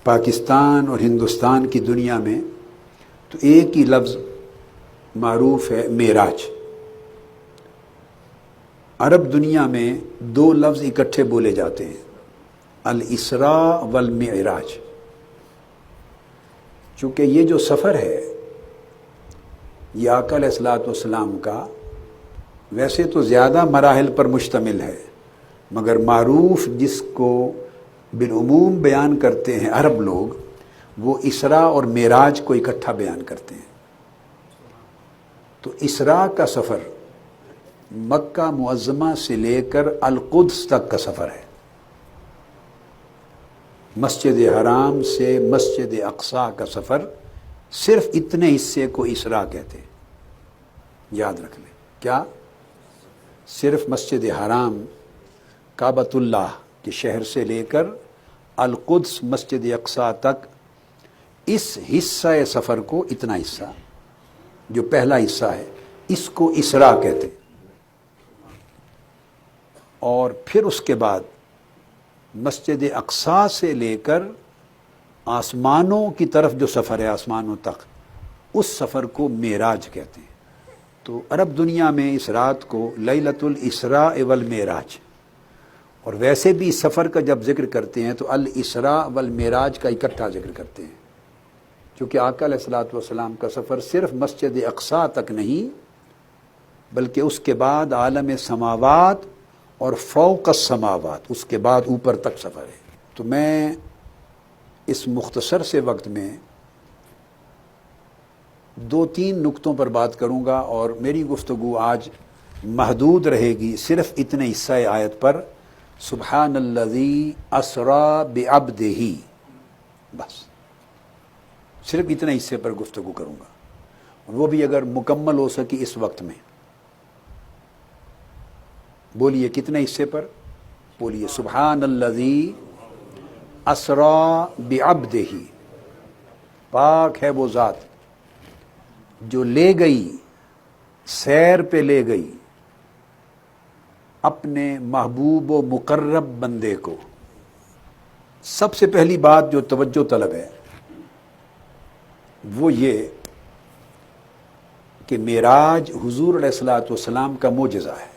پاکستان اور ہندوستان کی دنیا میں تو ایک ہی لفظ معروف ہے، معراج۔ عرب دنیا میں دو لفظ اکٹھے بولے جاتے ہیں، الاسراء والمعراج۔ چونکہ یہ جو سفر ہے یہ آقا علیہ الصلوۃ والسلام کا ویسے تو زیادہ مراحل پر مشتمل ہے، مگر معروف جس کو بالعموم بیان کرتے ہیں عرب لوگ، وہ اسراء اور معراج کو اکٹھا بیان کرتے ہیں۔ تو اسراء کا سفر مکہ معظمہ سے لے کر القدس تک کا سفر ہے، مسجد حرام سے مسجد اقصیٰ کا سفر، صرف اتنے حصے کو اسراء کہتے ہیں۔ یاد رکھ لیں، کیا؟ صرف مسجد حرام کعبۃ اللہ کے شہر سے لے کر القدس مسجد اقصیٰ تک، اس حصہ سفر کو، اتنا حصہ جو پہلا حصہ ہے، اس کو اسراء کہتے ہیں۔ اور پھر اس کے بعد مسجد اقصیٰ سے لے کر آسمانوں کی طرف جو سفر ہے، آسمانوں تک، اس سفر کو معراج کہتے ہیں۔ تو عرب دنیا میں اس رات کو لیلۃ الاسراء والمعراج، اور ویسے بھی اس سفر کا جب ذکر کرتے ہیں تو الاسراء والمعراج کا اکٹھا ذکر کرتے ہیں، کیونکہ آقا علیہ الصلوۃ والسلام کا سفر صرف مسجد اقصیٰ تک نہیں، بلکہ اس کے بعد عالم سماوات اور فوق السماوات، اس کے بعد اوپر تک سفر ہے۔ تو میں اس مختصر سے وقت میں دو تین نقطوں پر بات کروں گا، اور میری گفتگو آج محدود رہے گی صرف اتنے حصہ آیت پر، سبحان الذی اسریٰ بعبدہ، بس صرف اتنے حصے پر گفتگو کروں گا، وہ بھی اگر مکمل ہو سکی اس وقت میں۔ بولیے کتنے حصے پر؟ بولیے سبحان الذی اسریٰ بعبدہ، پاک ہے وہ ذات جو لے گئی، سیر پہ لے گئی اپنے محبوب و مقرب بندے کو۔ سب سے پہلی بات جو توجہ طلب ہے وہ یہ کہ معراج حضور علیہ الصلوۃ والسلام کا معجزہ ہے۔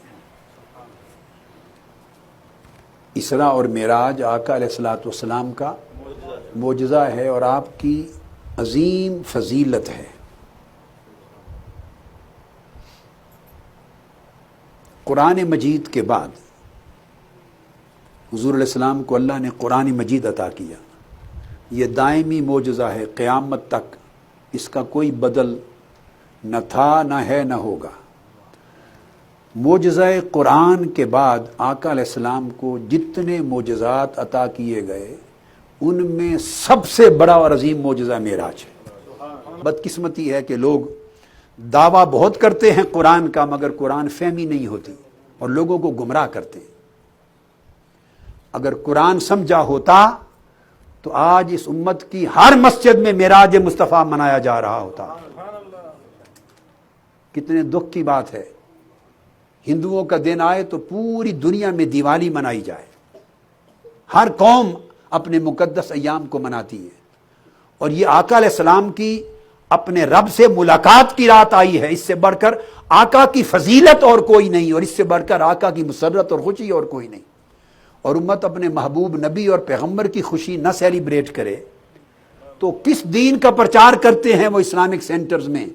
اسراء اور معراج آقا علیہ الصلوۃ والسلام کا معجزہ ہے اور آپ کی عظیم فضیلت ہے۔ قرآن مجید کے بعد حضور علیہ السلام کو اللہ نے قرآن مجید عطا کیا، یہ دائمی معجزہ ہے قیامت تک، اس کا کوئی بدل نہ تھا، نہ ہے، نہ ہوگا۔ معجزہ قرآن کے بعد آقا علیہ السلام کو جتنے معجزات عطا کیے گئے ان میں سب سے بڑا اور عظیم معجزہ معراج ہے۔ بدقسمتی ہے کہ لوگ دعویٰ بہت کرتے ہیں قرآن کا، مگر قرآن فہمی نہیں ہوتی اور لوگوں کو گمراہ کرتے ہیں۔ اگر قرآن سمجھا ہوتا تو آج اس امت کی ہر مسجد میں معراج مصطفیٰ منایا جا رہا ہوتا۔ کتنے دکھ کی بات ہے، ہندوؤں کا دن آئے تو پوری دنیا میں دیوالی منائی جائے، ہر قوم اپنے مقدس ایام کو مناتی ہے، اور یہ آقا علیہ السلام کی اپنے رب سے ملاقات کی رات آئی ہے۔ اس سے بڑھ کر آقا کی فضیلت اور کوئی نہیں، اور اس سے بڑھ کر آقا کی مسرت اور خوشی اور کوئی نہیں۔ اور امت اپنے محبوب نبی اور پیغمبر کی خوشی نہ سیلیبریٹ کرے تو کس دین کا پرچار کرتے ہیں وہ اسلامک سینٹرز میں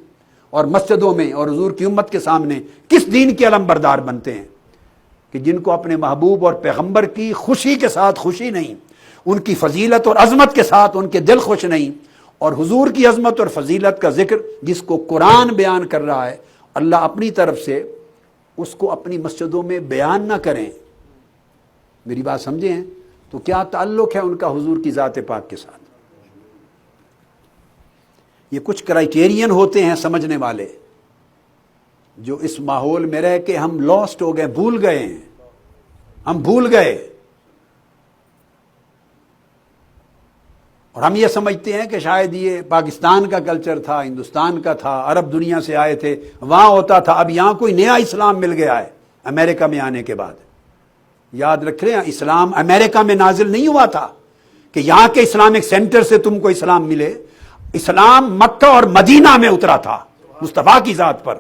اور مسجدوں میں، اور حضور کی امت کے سامنے کس دین کے علم بردار بنتے ہیں کہ جن کو اپنے محبوب اور پیغمبر کی خوشی کے ساتھ خوشی نہیں، ان کی فضیلت اور عظمت کے ساتھ ان کے دل خوش نہیں، اور حضور کی عظمت اور فضیلت کا ذکر جس کو قرآن بیان کر رہا ہے، اللہ اپنی طرف سے اس کو اپنی مسجدوں میں بیان نہ کریں۔ میری بات سمجھیں ہیں؟ تو کیا تعلق ہے ان کا حضور کی ذات پاک کے ساتھ؟ یہ کچھ کرائیٹیرین ہوتے ہیں سمجھنے والے، جو اس ماحول میں رہ کے ہم لاسٹ ہو گئے، بھول گئے ہیں، ہم بھول گئے، اور ہم یہ سمجھتے ہیں کہ شاید یہ پاکستان کا کلچر تھا، ہندوستان کا تھا، عرب دنیا سے آئے تھے، وہاں ہوتا تھا، اب یہاں کوئی نیا اسلام مل گیا ہے امریکہ میں آنے کے بعد۔ یاد رکھ رہے ہیں، اسلام امریکہ میں نازل نہیں ہوا تھا کہ یہاں کے اسلامک سینٹر سے تم کو اسلام ملے. اسلام مکہ اور مدینہ میں اترا تھا مصطفیٰ کی ذات پر.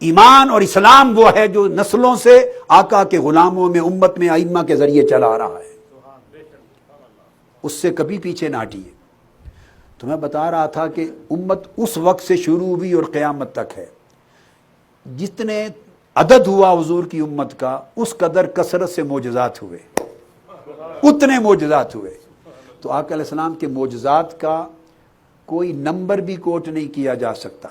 ایمان اور اسلام وہ ہے جو نسلوں سے آقا کے غلاموں میں امت میں ائمہ کے ذریعے چلا آ رہا ہے, اس سے کبھی پیچھے نہ ہٹیے. تو میں بتا رہا تھا کہ امت اس وقت سے شروع ہوئی اور قیامت تک ہے. جتنے عدد ہوا حضور کی امت کا اس قدر کثرت سے معجزات ہوئے, اتنے معجزات ہوئے. تو آقا علیہ السلام کے معجزات کا کوئی نمبر بھی کوٹ نہیں کیا جا سکتا,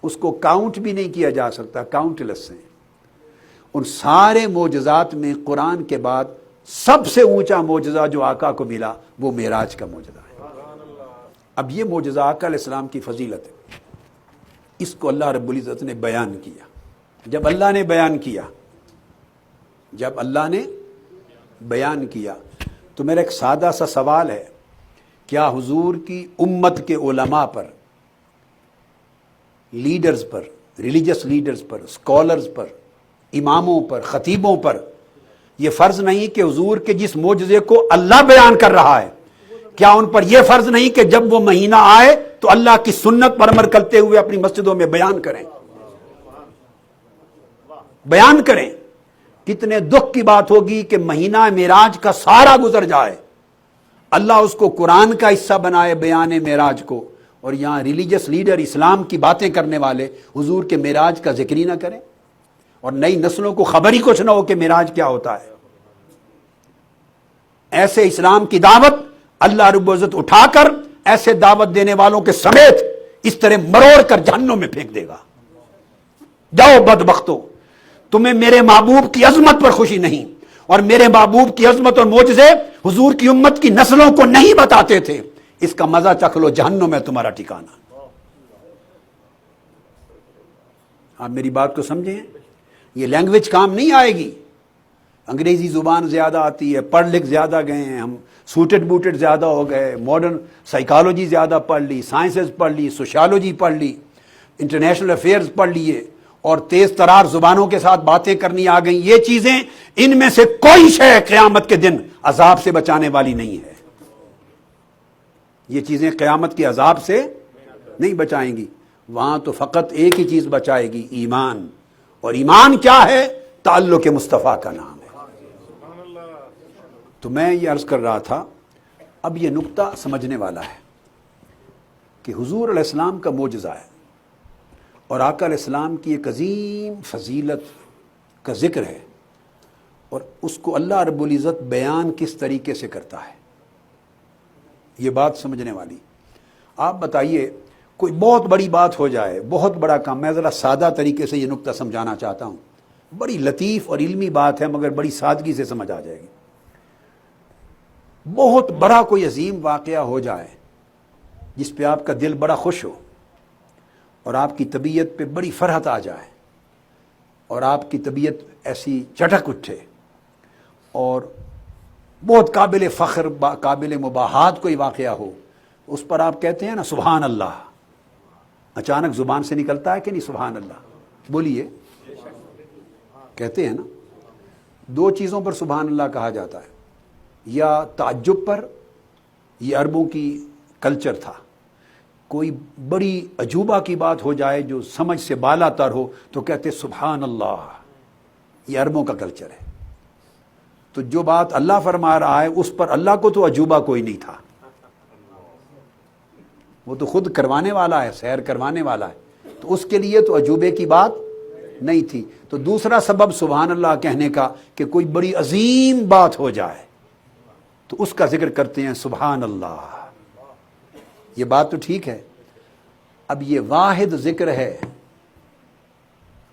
اس کو کاؤنٹ بھی نہیں کیا جا سکتا, کاؤنٹ لیس ہیں. ان سارے معجزات میں قرآن کے بعد سب سے اونچا معجزہ جو آقا کو ملا وہ معراج کا معجزہ ہے. اب یہ معجزہ آقا علیہ السلام کی فضیلت ہے, اس کو اللہ رب العزت نے بیان کیا. جب اللہ نے بیان کیا تو میرا ایک سادہ سا سوال ہے, کیا حضور کی امت کے علماء پر, لیڈرز پر, ریلیجس لیڈرز پر, اسکالرز پر, اماموں پر, خطیبوں پر یہ فرض نہیں کہ حضور کے جس معجزے کو اللہ بیان کر رہا ہے, کیا ان پر یہ فرض نہیں کہ جب وہ مہینہ آئے تو اللہ کی سنت پر عمل کرتے ہوئے اپنی مسجدوں میں بیان کریں. کتنے دکھ کی بات ہوگی کہ مہینہ معراج کا سارا گزر جائے, اللہ اس کو قرآن کا حصہ بنائے بیان معراج کو, اور یہاں ریلیجس لیڈر اسلام کی باتیں کرنے والے حضور کے معراج کا ذکر ہی نہ کریں, اور نئی نسلوں کو خبر ہی کچھ نہ ہو کہ معراج کیا ہوتا ہے. ایسے اسلام کی دعوت اللہ رب العزت اٹھا کر ایسے دعوت دینے والوں کے سمیت اس طرح مروڑ کر جہنم میں پھینک دے گا. جاؤ بدبختو, تمہیں میرے محبوب کی عظمت پر خوشی نہیں, اور میرے محبوب کی عظمت اور معجزے حضور کی امت کی نسلوں کو نہیں بتاتے تھے, اس کا مزہ چکھ لو, جہنم میں تمہارا ٹھکانہ. آپ میری بات کو سمجھیں, یہ لینگویج کام نہیں آئے گی. انگریزی زبان زیادہ آتی ہے, پڑھ لکھ زیادہ گئے ہیں ہم, سوٹڈ بوٹڈ زیادہ ہو گئے, ماڈرن سائیکالوجی زیادہ پڑھ لی, سائنسز پڑھ لی, سوشیالوجی پڑھ لی, انٹرنیشنل افیئرز پڑھ لیے, اور تیز ترار زبانوں کے ساتھ باتیں کرنی آ گئیں. یہ چیزیں, ان میں سے کوئی شے قیامت کے دن عذاب سے بچانے والی نہیں ہے. یہ چیزیں قیامت کے عذاب سے نہیں بچائیں گی. وہاں تو فقط ایک ہی چیز بچائے گی, ایمان. اور ایمان کیا ہے؟ تعلق مصطفیٰ کا نام ہے. تو میں یہ عرض کر رہا تھا, اب یہ نقطہ سمجھنے والا ہے کہ حضور علیہ السلام کا معجزہ ہے اور آقا علیہ السلام کی ایک عظیم فضیلت کا ذکر ہے, اور اس کو اللہ رب العزت بیان کس طریقے سے کرتا ہے, یہ بات سمجھنے والی. آپ بتائیے, کوئی بہت بڑی بات ہو جائے, بہت بڑا کام, میں ذرا سادہ طریقے سے یہ نقطہ سمجھانا چاہتا ہوں, بڑی لطیف اور علمی بات ہے مگر بڑی سادگی سے سمجھ آ جائے گی. بہت بڑا کوئی عظیم واقعہ ہو جائے جس پہ آپ کا دل بڑا خوش ہو اور آپ کی طبیعت پہ بڑی فرحت آ جائے اور آپ کی طبیعت ایسی چٹک اٹھے, اور بہت قابل فخر, قابل مباحات کوئی واقعہ ہو, اس پر آپ کہتے ہیں نا سبحان اللہ, اچانک زبان سے نکلتا ہے کہ نہیں سبحان اللہ؟ بولیے, کہتے ہیں نا. دو چیزوں پر سبحان اللہ کہا جاتا ہے, یا تعجب پر, یہ عربوں کی کلچر تھا, کوئی بڑی عجوبہ کی بات ہو جائے جو سمجھ سے بالا تر ہو تو کہتے سبحان اللہ, یہ عربوں کا کلچر ہے. تو جو بات اللہ فرما رہا ہے اس پر اللہ کو تو عجوبہ کوئی نہیں تھا, وہ تو خود کروانے والا ہے, سیر کروانے والا ہے, تو اس کے لیے تو عجوبے کی بات نہیں تھی. تو دوسرا سبب سبحان اللہ کہنے کا کہ کوئی بڑی عظیم بات ہو جائے تو اس کا ذکر کرتے ہیں سبحان اللہ. یہ بات تو ٹھیک ہے. اب یہ واحد ذکر ہے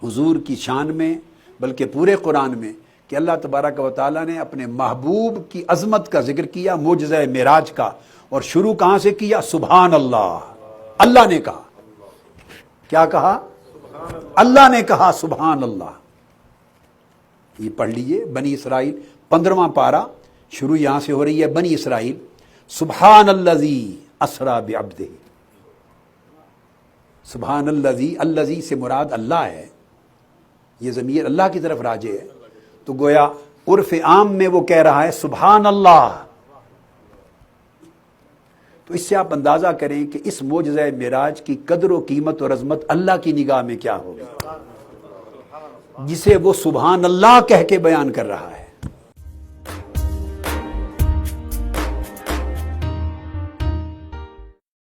حضور کی شان میں, بلکہ پورے قرآن میں, کہ اللہ تبارک و تعالیٰ نے اپنے محبوب کی عظمت کا ذکر کیا, معجزہ معراج کا, اور شروع کہاں سے کیا؟ سبحان اللہ. اللہ نے کہا, کیا کہا؟ اللہ نے کہا سبحان اللہ. یہ پڑھ لیجئے, بنی اسرائیل 15واں پارہ, شروع یہاں سے ہو رہی ہے, بنی اسرائیل, سبحان الذی اسری بعبدہ. سبحان الذی, الذی سے مراد اللہ ہے, یہ ضمیر اللہ کی طرف راجع ہے. تو گویا عرف عام میں وہ کہہ رہا ہے سبحان اللہ, تو اس سے آپ اندازہ کریں کہ اس معجزہ معراج کی قدر و قیمت اور عظمت اللہ کی نگاہ میں کیا ہوگی، جسے وہ سبحان اللہ کہہ کے بیان کر رہا ہے۔